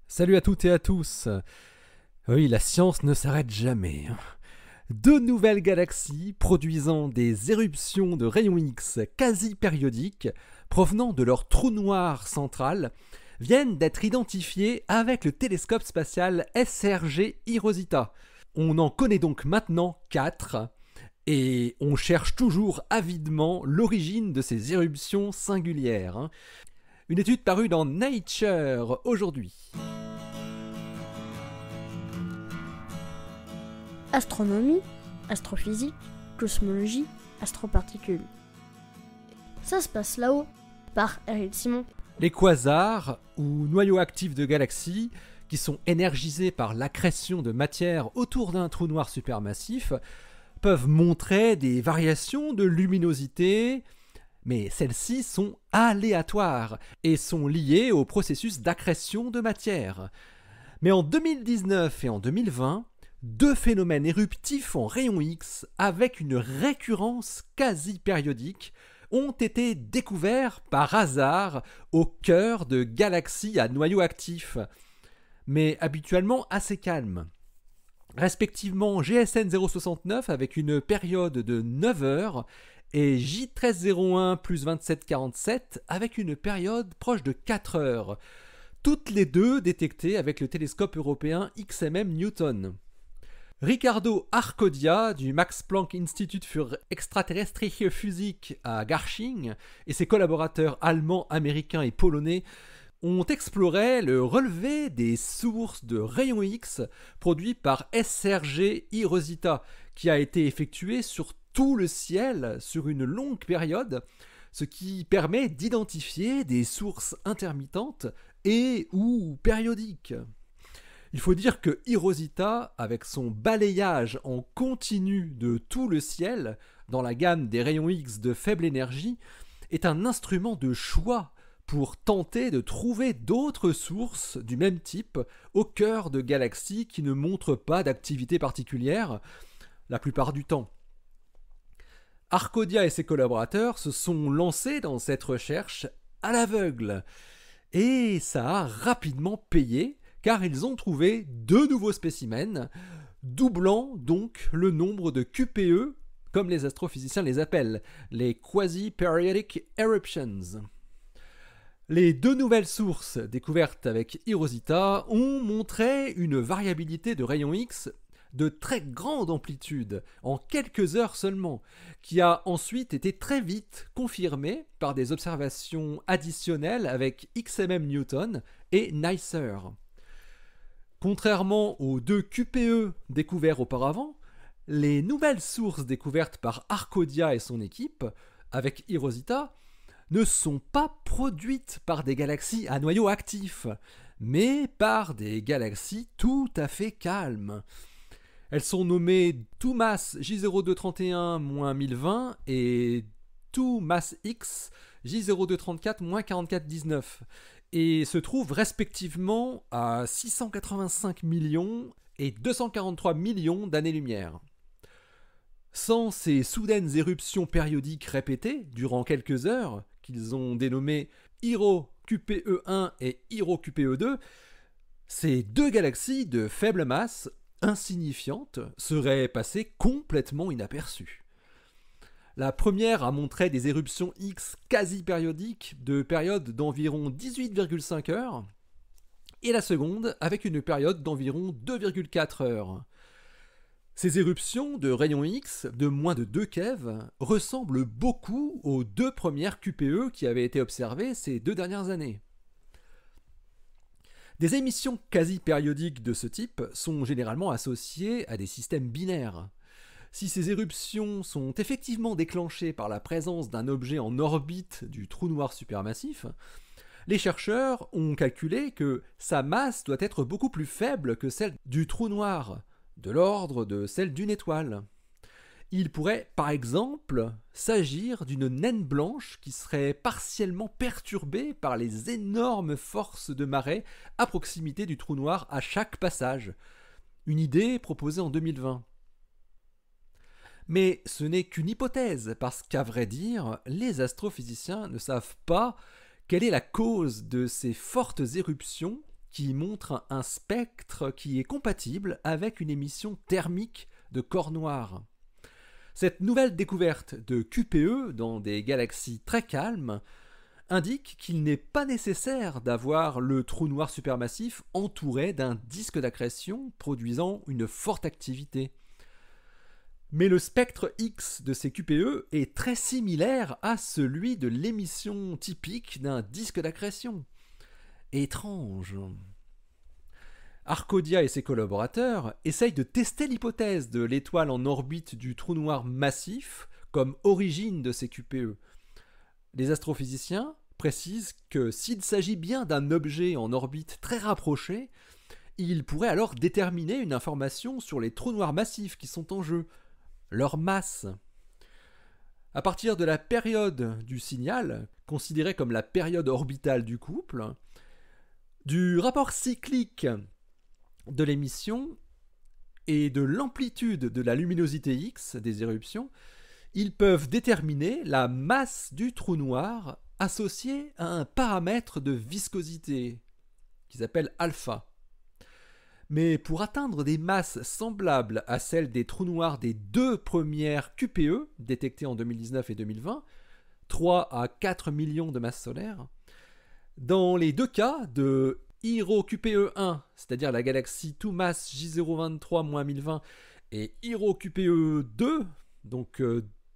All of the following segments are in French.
Salut à toutes et à tous. Oui, la science ne s'arrête jamais. Deux nouvelles galaxies produisant des éruptions de rayons X quasi périodiques provenant de leur trou noir central viennent d'être identifiées avec le télescope spatial SRG Rosita. On en connaît donc maintenant 4 et on cherche toujours avidement l'origine de ces éruptions singulières. Une étude parue dans Nature aujourd'hui. Astronomie, astrophysique, cosmologie, astroparticules. Ça se passe là-haut, par Eric Simon. Les quasars, ou noyaux actifs de galaxies, qui sont énergisés par l'accrétion de matière autour d'un trou noir supermassif, peuvent montrer des variations de luminosité, mais celles-ci sont aléatoires et sont liées au processus d'accrétion de matière. Mais en 2019 et en 2020, deux phénomènes éruptifs en rayons X avec une récurrence quasi périodique ont été découverts par hasard au cœur de galaxies à noyaux actifs, mais habituellement assez calmes. Respectivement GSN 069 avec une période de 9 heures et J1301 plus 2747 avec une période proche de 4 heures, toutes les deux détectées avec le télescope européen XMM Newton. Ricardo Arcodia du Max Planck Institut für Extraterrestrische Physik à Garching et ses collaborateurs allemands, américains et polonais ont exploré le relevé des sources de rayons X produits par SRG Rosita, qui a été effectué sur tout le ciel sur une longue période, ce qui permet d'identifier des sources intermittentes et ou périodiques. Il faut dire que Rosita, avec son balayage en continu de tout le ciel, dans la gamme des rayons X de faible énergie, est un instrument de choix pour tenter de trouver d'autres sources du même type au cœur de galaxies qui ne montrent pas d'activité particulière la plupart du temps. Arcodia et ses collaborateurs se sont lancés dans cette recherche à l'aveugle, et ça a rapidement payé, car ils ont trouvé deux nouveaux spécimens, doublant donc le nombre de QPE, comme les astrophysiciens les appellent, les Quasi-Periodic Eruptions. Les deux nouvelles sources découvertes avec Rosita ont montré une variabilité de rayons X de très grande amplitude, en quelques heures seulement, qui a ensuite été très vite confirmée par des observations additionnelles avec XMM Newton et NICER. Contrairement aux deux QPE découverts auparavant, les nouvelles sources découvertes par Arcodia et son équipe, avec Rosita, ne sont pas produites par des galaxies à noyau actif, mais par des galaxies tout à fait calmes. Elles sont nommées 2MASS J0231-1020 et 2MASS-X J0234-4419 et se trouvent respectivement à 685 millions et 243 millions d'années-lumière. Sans ces soudaines éruptions périodiques répétées durant quelques heures, qu'ils ont dénommées Iro QPE1 et Iro QPE2, ces deux galaxies de faible masse, insignifiantes, seraient passées complètement inaperçues. La première a montré des éruptions X quasi périodiques de périodes d'environ 18,5 heures, et la seconde avec une période d'environ 2,4 heures. Ces éruptions de rayons X de moins de 2 keV ressemblent beaucoup aux deux premières QPE qui avaient été observées ces 2 dernières années. Des émissions quasi périodiques de ce type sont généralement associées à des systèmes binaires. Si ces éruptions sont effectivement déclenchées par la présence d'un objet en orbite du trou noir supermassif, les chercheurs ont calculé que sa masse doit être beaucoup plus faible que celle du trou noir, de l'ordre de celle d'une étoile. Il pourrait, par exemple, s'agir d'une naine blanche qui serait partiellement perturbée par les énormes forces de marée à proximité du trou noir à chaque passage. Une idée proposée en 2020. Mais ce n'est qu'une hypothèse, parce qu'à vrai dire, les astrophysiciens ne savent pas quelle est la cause de ces fortes éruptions qui montre un spectre qui est compatible avec une émission thermique de corps noirs. Cette nouvelle découverte de QPE dans des galaxies très calmes indique qu'il n'est pas nécessaire d'avoir le trou noir supermassif entouré d'un disque d'accrétion produisant une forte activité. Mais le spectre X de ces QPE est très similaire à celui de l'émission typique d'un disque d'accrétion. Étrange. Arcodia et ses collaborateurs essayent de tester l'hypothèse de l'étoile en orbite du trou noir massif comme origine de ces QPE. Les astrophysiciens précisent que s'il s'agit bien d'un objet en orbite très rapproché, ils pourraient alors déterminer une information sur les trous noirs massifs qui sont en jeu, leur masse. À partir de la période du signal, considérée comme la période orbitale du couple, du rapport cyclique de l'émission et de l'amplitude de la luminosité X des éruptions, ils peuvent déterminer la masse du trou noir associée à un paramètre de viscosité qui s'appelle alpha. Mais pour atteindre des masses semblables à celles des trous noirs des deux premières QPE détectées en 2019 et 2020, 3 à 4 millions de masses solaires, dans les deux cas de Iro QPE1, c'est-à-dire la galaxie tout masse J023-1020, et Iro QPE2, donc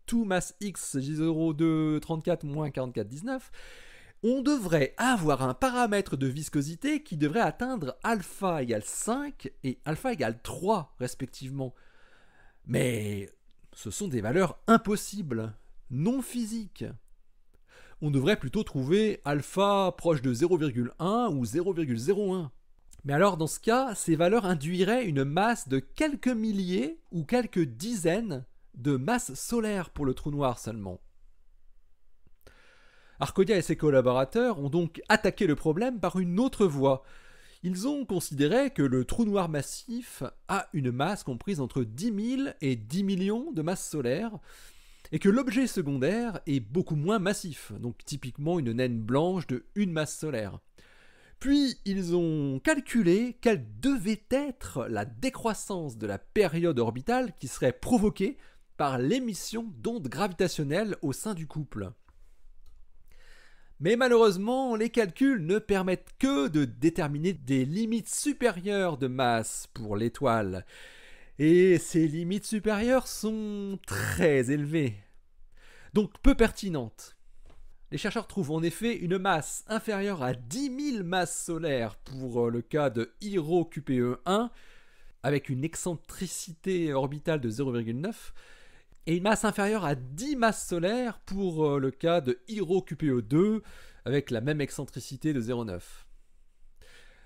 tout masse X J0234-4419, on devrait avoir un paramètre de viscosité qui devrait atteindre alpha égale 5 et alpha égale 3 respectivement. Mais ce sont des valeurs impossibles, non physiques. On devrait plutôt trouver alpha proche de 0,1 ou 0,01. Mais alors dans ce cas, ces valeurs induiraient une masse de quelques milliers ou quelques dizaines de masses solaires pour le trou noir seulement. Arcodia et ses collaborateurs ont donc attaqué le problème par une autre voie. Ils ont considéré que le trou noir massif a une masse comprise entre 10 000 et 10 millions de masses solaires, et que l'objet secondaire est beaucoup moins massif, donc typiquement une naine blanche de une masse solaire. Puis ils ont calculé quelle devait être la décroissance de la période orbitale qui serait provoquée par l'émission d'ondes gravitationnelles au sein du couple. Mais malheureusement, les calculs ne permettent que de déterminer des limites supérieures de masse pour l'étoile. Et ces limites supérieures sont très élevées, donc peu pertinentes. Les chercheurs trouvent en effet une masse inférieure à 10 000 masses solaires pour le cas de Iro QPE1, avec une excentricité orbitale de 0,9, et une masse inférieure à 10 masses solaires pour le cas de Iro QPE2, avec la même excentricité de 0,9.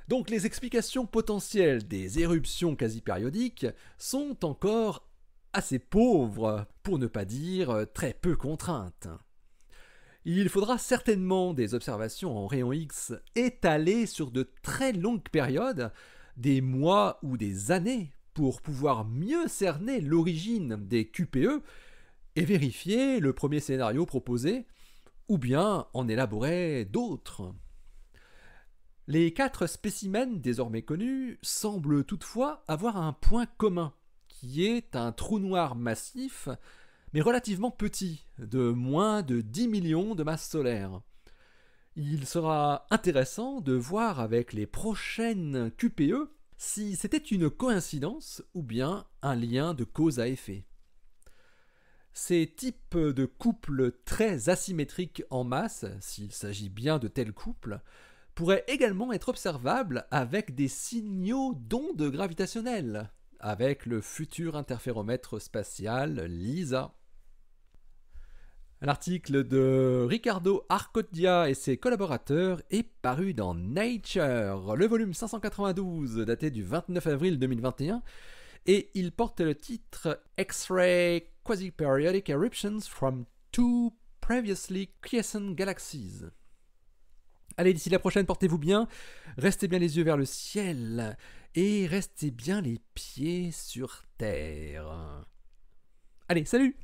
Donc les explications potentielles des éruptions quasi-périodiques sont encore assez pauvres, pour ne pas dire très peu contraintes. Il faudra certainement des observations en rayon X étalées sur de très longues périodes, des mois ou des années, pour pouvoir mieux cerner l'origine des QPE et vérifier le premier scénario proposé, ou bien en élaborer d'autres. Les 4 spécimens désormais connus semblent toutefois avoir un point commun, qui est un trou noir massif, mais relativement petit, de moins de 10 millions de masses solaires. Il sera intéressant de voir avec les prochaines QPE si c'était une coïncidence ou bien un lien de cause à effet. Ces types de couples très asymétriques en masse, s'il s'agit bien de tels couples, pourraient également être observables avec des signaux d'ondes gravitationnelles, avec le futur interféromètre spatial LISA. L'article de Ricardo Arcodia et ses collaborateurs est paru dans Nature, le volume 592, daté du 29 avril 2021, et il porte le titre X-ray Quasi-Periodic Eruptions from Two Previously Quiescent Galaxies. Allez, d'ici la prochaine, portez-vous bien, restez bien les yeux vers le ciel, et restez bien les pieds sur terre. Allez, salut!